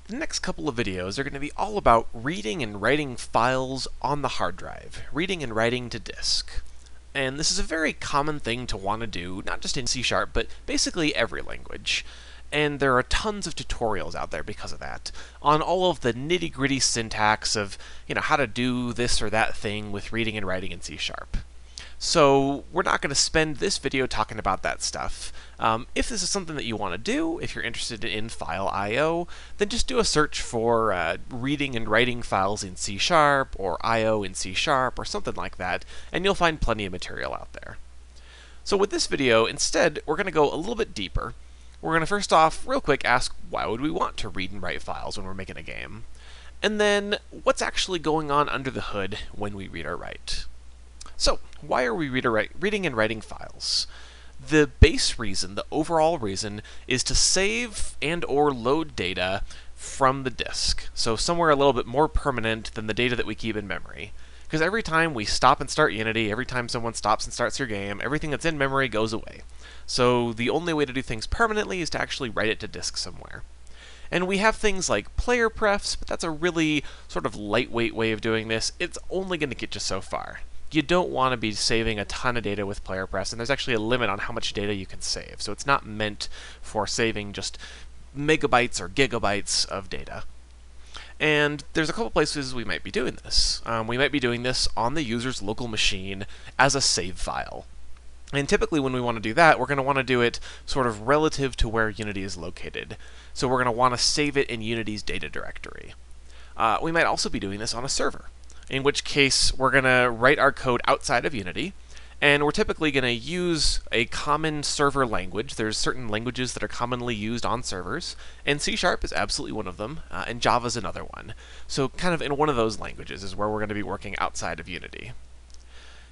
The next couple of videos are going to be all about reading and writing files on the hard drive, reading and writing to disk. And this is a very common thing to want to do, not just in C#, but basically every language. And there are tons of tutorials out there because of that, on all of the nitty-gritty syntax of, how to do this or that thing with reading and writing in C#. So we're not going to spend this video talking about that stuff. If this is something that you want to do, if you're interested in file I/O, then just do a search for reading and writing files in C# or I/O in C# or something like that, and you'll find plenty of material out there. So with this video, instead, we're going to go a little bit deeper. We're going to first off, real quick, ask why would we want to read and write files when we're making a game? And then, what's actually going on under the hood when we read or write? So, why are we reading and writing files? The base reason, the overall reason, is to save and or load data from the disk. So somewhere a little bit more permanent than the data that we keep in memory. Because every time we stop and start Unity, every time someone stops and starts your game, everything that's in memory goes away. So the only way to do things permanently is to actually write it to disk somewhere. And we have things like player prefs, but that's a really sort of lightweight way of doing this. It's only going to get you so far. You don't want to be saving a ton of data with player prefs, and there's actually a limit on how much data you can save. So it's not meant for saving just megabytes or gigabytes of data. And there's a couple places we might be doing this. We might be doing this on the user's local machine as a save file. And typically when we want to do that, we're going to want to do it sort of relative to where Unity is located. So we're going to want to save it in Unity's data directory. We might also be doing this on a server, in which case we're going to write our code outside of Unity, and we're typically going to use a common server language. There's certain languages that are commonly used on servers, and C# is absolutely one of them, and Java is another one. So kind of in one of those languages is where we're going to be working outside of Unity.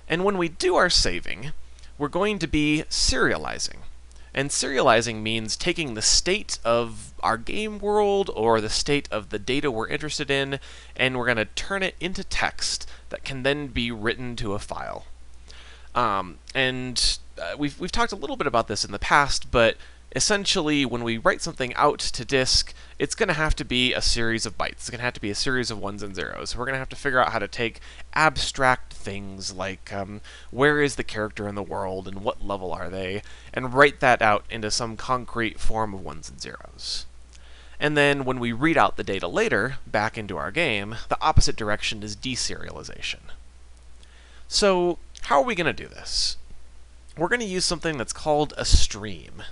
And when we do our saving, we're going to be serializing. And serializing means taking the state of our game world or the state of the data we're interested in, and we're going to turn it into text that can then be written to a file. We've talked a little bit about this in the past, but essentially when we write something out to disk, it's going to have to be a series of bytes. It's going to have to be a series of ones and zeros. So we're going to have to figure out how to take abstract things like where is the character in the world and what level are they, and write that out into some concrete form of ones and zeros. And then when we read out the data later, back into our game, the opposite direction is deserialization. So how are we going to do this? We're going to use something that's called a stream.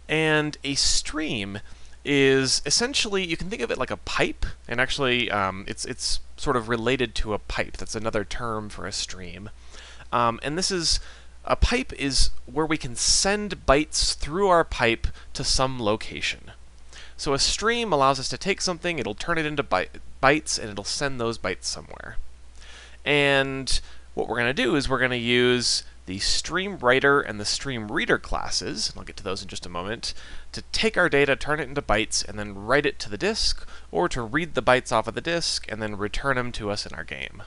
And a stream is essentially, you can think of it like a pipe, and actually it's sort of related to a pipe. That's another term for a stream. And this is, a pipe is where we can send bytes through our pipe to some location. So a stream allows us to take something, it'll turn it into bytes, and it'll send those bytes somewhere. And what we're going to do is we're going to use the stream writer and the stream reader classes, and I'll get to those in just a moment, to take our data, turn it into bytes, and then write it to the disk, or to read the bytes off of the disk and then return them to us in our game.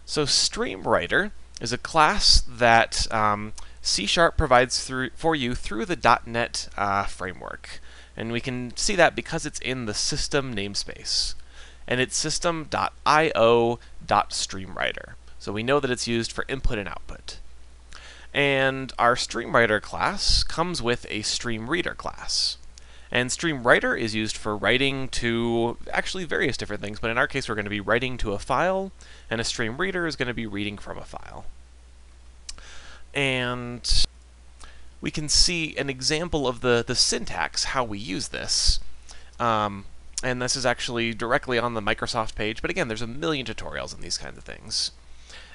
So stream writer is a class that C# provides for you through the .NET framework. And we can see that because it's in the system namespace. And it's system.io.streamwriter. So we know that it's used for input and output. And our StreamWriter class comes with a StreamReader class. And StreamWriter is used for writing to actually various different things, but in our case we're going to be writing to a file, and a StreamReader is going to be reading from a file. And we can see an example of the syntax, how we use this. And this is actually directly on the Microsoft page, but again, there's a million tutorials on these kinds of things.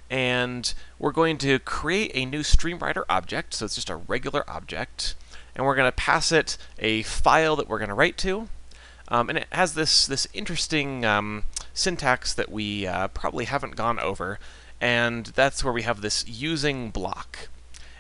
And we're going to create a new StreamWriter object, so it's just a regular object, and we're going to pass it a file that we're going to write to, and it has this interesting syntax that we probably haven't gone over, and that's where we have this using block.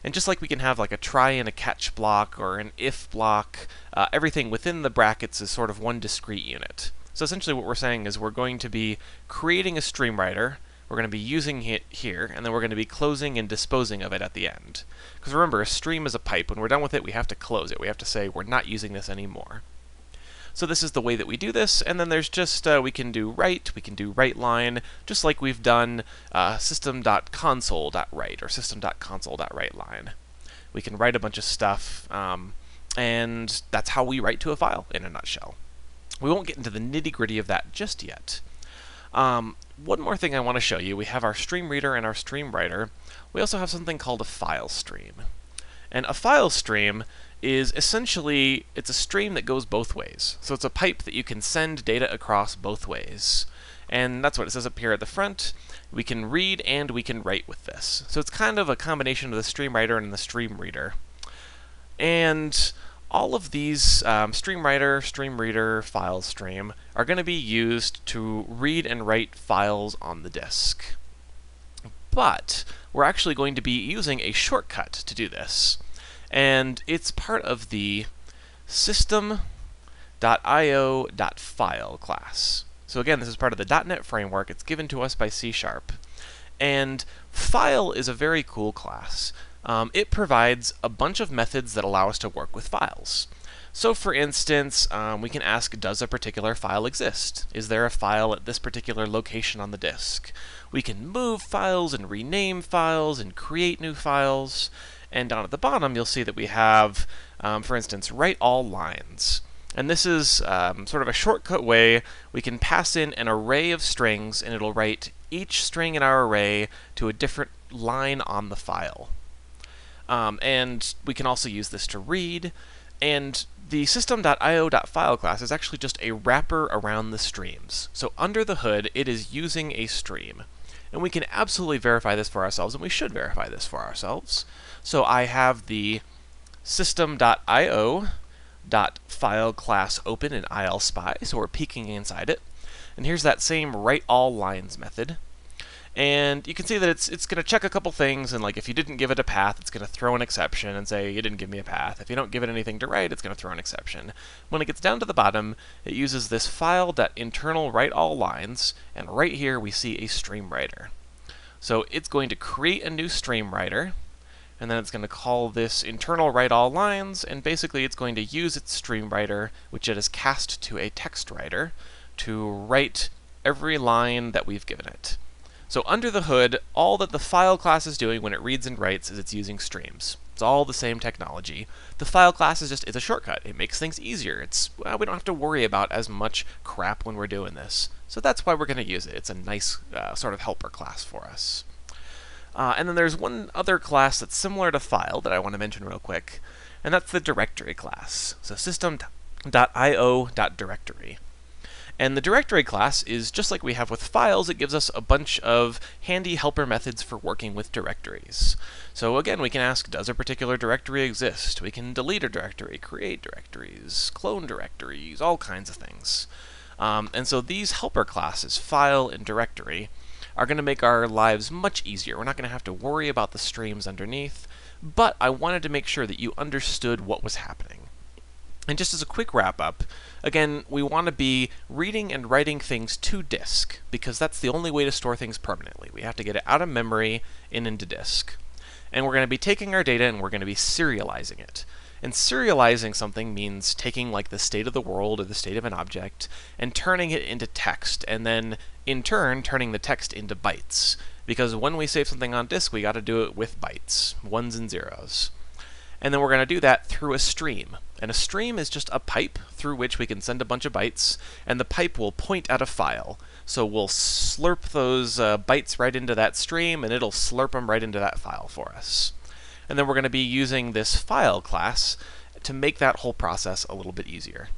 And just like we can have like a try and a catch block or an if block, everything within the brackets is sort of one discrete unit. So essentially what we're saying is we're going to be creating a StreamWriter, we're going to be using it here, and then we're going to be closing and disposing of it at the end. Because remember, a stream is a pipe. When we're done with it, we have to close it. We have to say we're not using this anymore. So this is the way that we do this, and then there's just, we can do write line, just like we've done system.console.write or system.console.write line. We can write a bunch of stuff, and that's how we write to a file in a nutshell. We won't get into the nitty-gritty of that just yet. One more thing I want to show you. We have our stream reader and our stream writer. We also have something called a file stream. And a file stream is essentially, it's a stream that goes both ways. So it's a pipe that you can send data across both ways. And that's what it says up here at the front. We can read and we can write with this. So it's kind of a combination of the stream writer and the stream reader. And all of these stream writer, stream reader, file stream are going to be used to read and write files on the disk. But we're actually going to be using a shortcut to do this. And it's part of the system.io.file class. So again, this is part of the .NET framework. It's given to us by C#. And file is a very cool class. It provides a bunch of methods that allow us to work with files. So for instance, we can ask, does a particular file exist? Is there a file at this particular location on the disk? We can move files and rename files and create new files. And down at the bottom, you'll see that we have, for instance, write all lines. And this is sort of a shortcut way we can pass in an array of strings, and it'll write each string in our array to a different line on the file. And we can also use this to read. And the system.io.file class is actually just a wrapper around the streams. So under the hood, it is using a stream. And we can absolutely verify this for ourselves, and we should verify this for ourselves. So I have the system.io.file class open in ILSpy, so we're peeking inside it. And here's that same write all lines method. And you can see that it's going to check a couple things, and like if you didn't give it a path, it's going to throw an exception and say you didn't give me a path. If you don't give it anything to write, it's going to throw an exception. When it gets down to the bottom, it uses this file.internal write all lines, and right here we see a stream writer. So it's going to create a new stream writer, and then it's going to call this internal write all lines, and basically it's going to use its stream writer, which it has cast to a text writer, to write every line that we've given it. So under the hood, all that the file class is doing when it reads and writes is it's using streams. It's all the same technology. The file class is it's a shortcut. It makes things easier. We don't have to worry about as much crap when we're doing this. So that's why we're going to use it. It's a nice sort of helper class for us. And then there's one other class that's similar to file that I want to mention real quick, and that's the directory class. So system.io.directory. And the directory class is just like we have with files. It gives us a bunch of handy helper methods for working with directories. So again, we can ask, does a particular directory exist? We can delete a directory, create directories, clone directories, all kinds of things. And so these helper classes, file and directory, are going to make our lives much easier. We're not going to have to worry about the streams underneath, but I wanted to make sure that you understood what was happening. And just as a quick wrap-up, again, we want to be reading and writing things to disk, because that's the only way to store things permanently. We have to get it out of memory and into disk. And we're going to be taking our data and we're going to be serializing it. And serializing something means taking like the state of the world or the state of an object and turning it into text, and then in turn turning the text into bytes. Because when we save something on disk, we got to do it with bytes, ones and zeros. And then we're going to do that through a stream. And a stream is just a pipe through which we can send a bunch of bytes, and the pipe will point at a file. So we'll slurp those bytes right into that stream, and it'll slurp them right into that file for us. And then we're going to be using this file class to make that whole process a little bit easier.